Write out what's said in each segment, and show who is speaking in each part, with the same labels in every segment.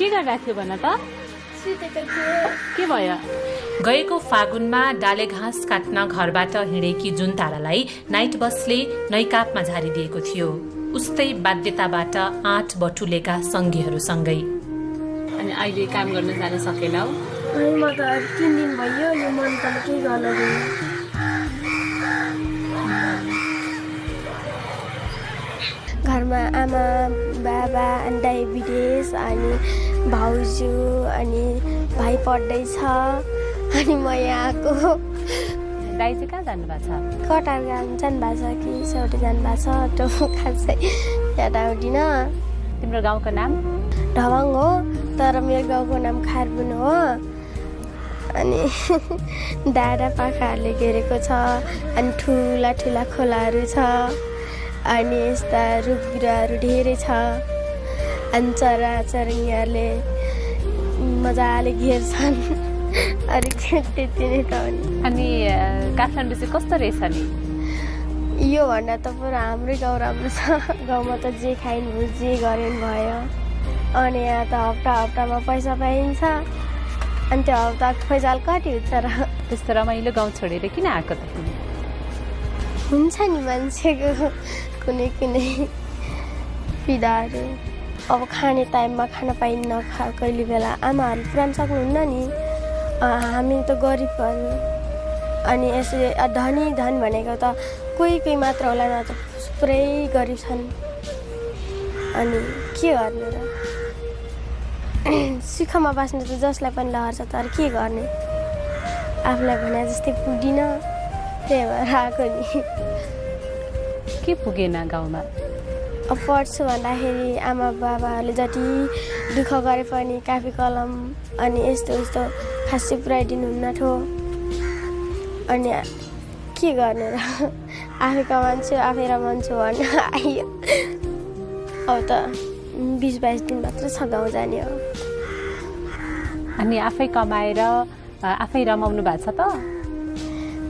Speaker 1: के गरिरहेको थियो भन त? के भयो?
Speaker 2: गएको फागुनमा डाले घाँस काट्न घरबाट हिँडेकी जुन तारालाई नाइट बसले नैकापमा झारिदिएको थियो। उस्तै बाध्यताबाट आँट बटुलेका सङ्गीहरूसँगै।
Speaker 1: अनि अहिले काम गर्न जान सकेनौ?
Speaker 3: म त 3 दिन भयो यो मन त के गर्न दिनु। घरमा आमा बाबा अनि डायबिटिज अनि भाउजू अनि भाइ पढ्दैछ अनि म यहाँ आएको।
Speaker 1: दाइ चाहिँ कहाँ जानुभएको छ?
Speaker 3: कटार जानुभएको छ कि सेउटी जानुभएको छ त्यो खासै याद आउँदिन।
Speaker 1: तिम्रो गाउँको नाम?
Speaker 3: ढवाङ हो तर मेरो गाउँको नाम खारबुन हो। अनि दादा पाखाहरूले घेरेको छ अनि ठुला ठुला खोलाहरू छ अनि यस्ता रुख बिरुवाहरू धेरै छ अनि चरा चरुङ्गीहरूले मजाले घेर्छन्। अरू त्यति नै त हो नि।
Speaker 1: अनि काठमाडौँ चाहिँ कस्तो रहेछ नि?
Speaker 3: यो भन्दा त पुरा हाम्रै गाउँ राम्रो छ। गाउँमा त जे खाइन् भयो जे गरेन् भयो। अनि यहाँ त हप्ता हप्तामा पैसा पाइन्छ अनि त्यो हप्ताको पैसा कति हुन्छ र?
Speaker 1: त्यस्तो रमाइलो गाउँ छोडेर किन आएको त?
Speaker 3: हुन्छ नि मान्छेको कुनै कुनै पीडाहरू। अब खाने टाइममा खान पाइन्न कहिले बेला आमाहरूले पुऱ्याउन सक्नुहुन्न नि। हामी त गरिबहरू अनि यसरी धनी धन भनेको त कोही कोही मात्र होला न त पुरै गरिब छन्। अनि के गर्ने र? सुखमा बाँच्नु त जसलाई पनि लहर छ तर के गर्ने? आफूलाई भने जस्तै पुग्दिन त्यही भएर आएको नि।
Speaker 1: के पुगेन गाउँमा?
Speaker 3: अब पढ्छु भन्दाखेरि आमा बाबाहरूले जति दुःख गरे पनि कापी कलम अनि यस्तो यस्तो खासै पुऱ्याइदिनुहुन्न थियो। अनि के गर्ने र? आफै कमान्छु आफै रमान्छु भन्न आयो। अब त 20-22 दिन मात्र छ गाउँ जाने हो।
Speaker 1: अनि आफै कमाएर आफै रमाउनु भएको छ त?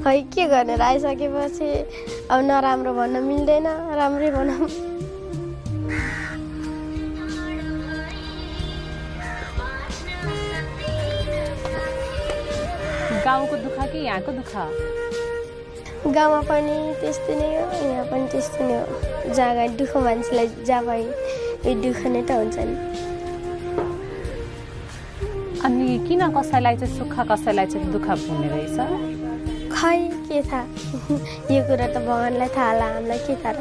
Speaker 3: खै के गर्ने र? आइसकेपछि अब नराम्रो भन्न मिल्दैन, राम्रै भनौँ।
Speaker 1: गाउँको दुःख कि यहाँको दुःख?
Speaker 3: गाउँमा पनि त्यस्तै नै हो यहाँ पनि त्यस्तै नै हो। जहाँ गए दुःख मान्छेलाई जहाँ भए यो दुःख नै त हुन्छ नि।
Speaker 1: अनि किन कसैलाई चाहिँ सुख कसैलाई चाहिँ दुःख हुने रहेछ?
Speaker 3: खै के थाहा। यो कुरा त भगवान्लाई थाहा होला, हामीलाई के थाहा र?